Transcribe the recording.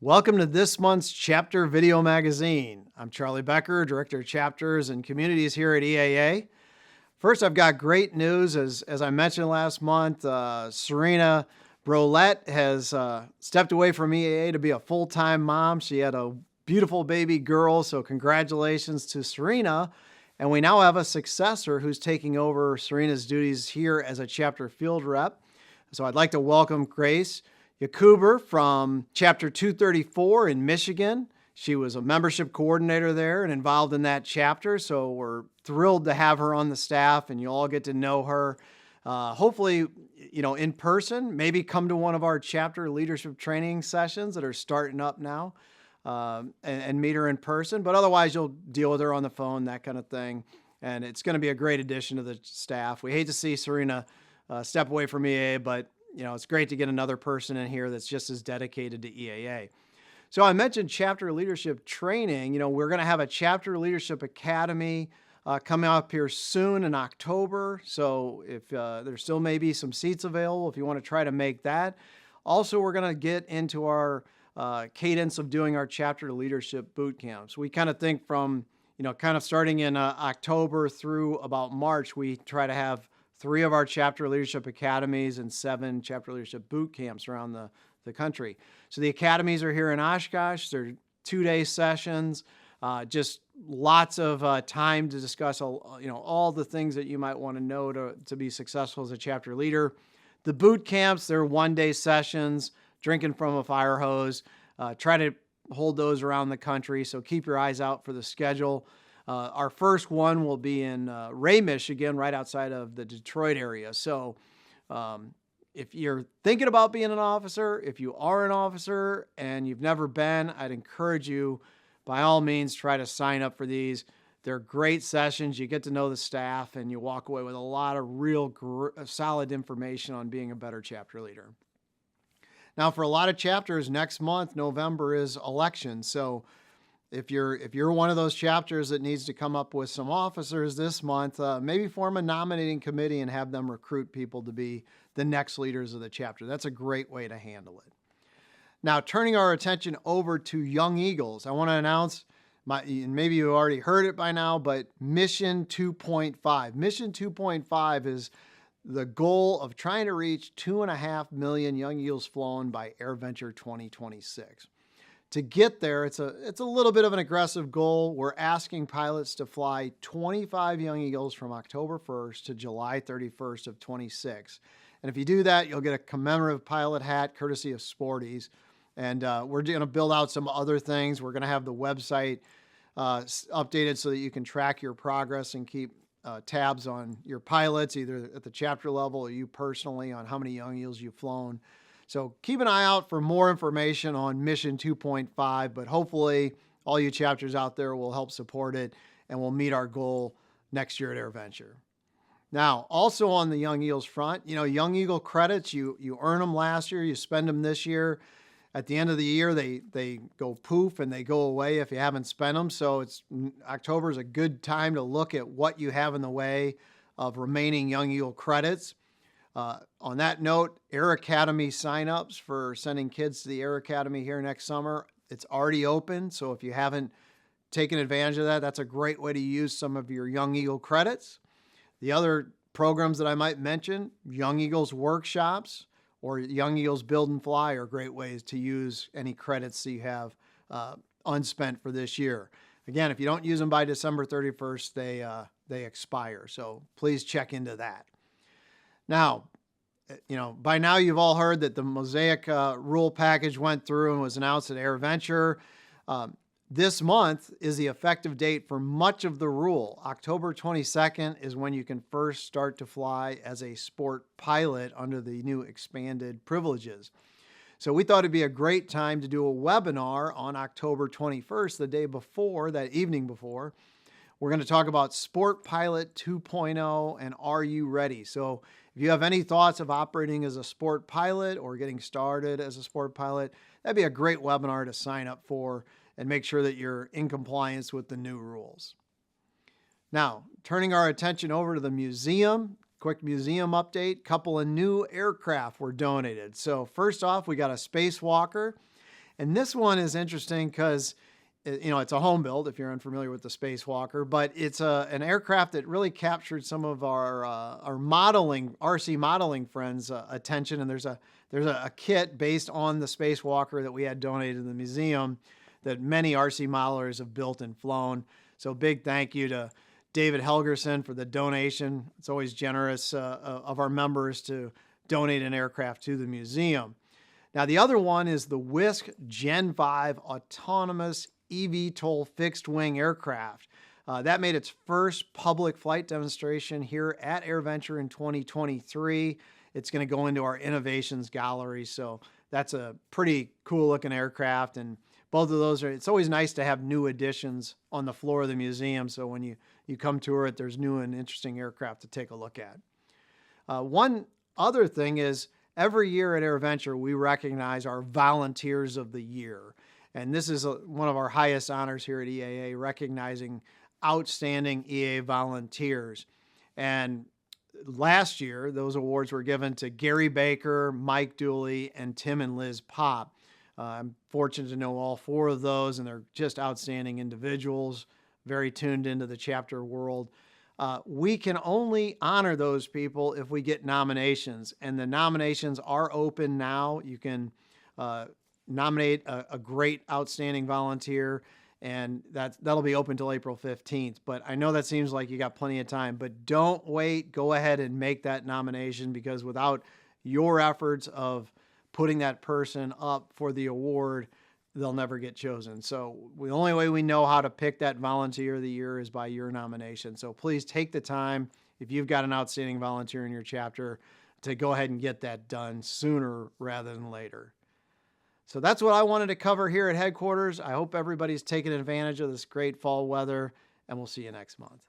Welcome to this month's Chapter Video Magazine. I'm Charlie Becker, Director of Chapters and Communities here at EAA. First, I've got great news. As I mentioned last month, Serena Brolette has stepped away from EAA to be a full-time mom. She had a beautiful baby girl, so congratulations to Serena. And we now have a successor who's taking over Serena's duties here as a chapter field rep. So I'd like to welcome Grace Yakuber from Chapter 234 in Michigan. She was a membership coordinator there and involved in that chapter, so we're thrilled to have her on the staff, and you'll all get to know her. Hopefully, in person, maybe come to one of our chapter leadership training sessions that are starting up now and meet her in person. But otherwise, you'll deal with her on the phone, that kind of thing. And it's going to be a great addition to the staff. We hate to see Serena step away from EAA, but it's great to get another person in here that's just as dedicated to EAA. So I mentioned chapter leadership training. We're going to have a chapter leadership academy coming up here soon in October. So if there still may be some seats available, if you want to try to make that. Also, we're going to get into our cadence of doing our chapter leadership boot camps. We kind of think from, kind of starting in October through about March, we try to have 3 of our chapter leadership academies and 7 chapter leadership boot camps around the country. So the academies are here in Oshkosh. They're 2-day sessions, just lots of time to discuss all the things that you might want to know to be successful as a chapter leader. The boot camps, they're 1-day sessions, drinking from a fire hose. Try to hold those around the country, so keep your eyes out for the schedule. Our first one will be in Ray, Michigan, right outside of the Detroit area. So if you're thinking about being an officer, if you are an officer and you've never been, I'd encourage you, by all means, try to sign up for these. They're great sessions. You get to know the staff, and you walk away with a lot of real solid information on being a better chapter leader. Now, for a lot of chapters, next month, November, is election. So if you're one of those chapters that needs to come up with some officers this month, maybe form a nominating committee and have them recruit people to be the next leaders of the chapter. That's a great way to handle it. Now, turning our attention over to Young Eagles, I want to announce, and maybe you already heard it by now, but Mission 2.5. Mission 2.5 is the goal of trying to reach 2.5 million Young Eagles flown by AirVenture 2026. To get there, it's a little bit of an aggressive goal. We're asking pilots to fly 25 Young Eagles from October 1st to July 31st of 26. And if you do that, you'll get a commemorative pilot hat courtesy of Sporties. And we're going to build out some other things. We're going to have the website updated so that you can track your progress and keep tabs on your pilots, either at the chapter level or you personally, on how many Young Eagles you've flown. So keep an eye out for more information on Mission 2.5, but hopefully all you chapters out there will help support it and we'll meet our goal next year at AirVenture. Now, also on the Young Eagles front, Young Eagle credits, you earn them last year, you spend them this year. At the end of the year, they go poof and they go away if you haven't spent them. So October is a good time to look at what you have in the way of remaining Young Eagle credits. On that note, Air Academy signups for sending kids to the Air Academy here next summer, it's already open. So if you haven't taken advantage of that, that's a great way to use some of your Young Eagle credits. The other programs that I might mention, Young Eagles workshops or Young Eagles Build and Fly, are great ways to use any credits that you have unspent for this year. Again, if you don't use them by December 31st, they expire. So please check into that. Now, by now you've all heard that the MOSAIC rule package went through and was announced at AirVenture. This month is the effective date for much of the rule. October 22nd is when you can first start to fly as a sport pilot under the new expanded privileges. So we thought it'd be a great time to do a webinar on October 21st, the day before, that evening before. We're going to talk about Sport Pilot 2.0 and Are You Ready? So if you have any thoughts of operating as a sport pilot or getting started as a sport pilot, that'd be a great webinar to sign up for and make sure that you're in compliance with the new rules. Now, turning our attention over to the museum, quick museum update. Couple of new aircraft were donated. So first off, we got a Spacewalker. And this one is interesting because, it's a home build if you're unfamiliar with the Spacewalker, but it's an aircraft that really captured some of our modeling, RC modeling friends' attention. And there's a kit based on the Spacewalker that we had donated to the museum that many RC modelers have built and flown. So big thank you to David Helgerson for the donation. It's always generous of our members to donate an aircraft to the museum. Now, the other one is the Wisk Gen 5 autonomous eVTOL fixed-wing aircraft. That made its first public flight demonstration here at AirVenture in 2023. It's going to go into our innovations gallery, so that's a pretty cool-looking aircraft, and both of those it's always nice to have new additions on the floor of the museum, so when you come tour it, there's new and interesting aircraft to take a look at. One other thing is, every year at AirVenture, we recognize our Volunteers of the Year. And this is one of our highest honors here at EAA, recognizing outstanding EAA volunteers. And last year, those awards were given to Gary Baker, Mike Dooley, and Tim and Liz Pop. I'm fortunate to know all four of those, and they're just outstanding individuals, very tuned into the chapter world. We can only honor those people if we get nominations, and the nominations are open now. You can nominate a great, outstanding volunteer, and that'll be open till April 15th. But I know that seems like you got plenty of time, but don't wait. Go ahead and make that nomination, because without your efforts of putting that person up for the award, they'll never get chosen. So the only way we know how to pick that Volunteer of the Year is by your nomination. So please take the time, if you've got an outstanding volunteer in your chapter, to go ahead and get that done sooner rather than later. So that's what I wanted to cover here at headquarters. I hope everybody's taking advantage of this great fall weather, and we'll see you next month.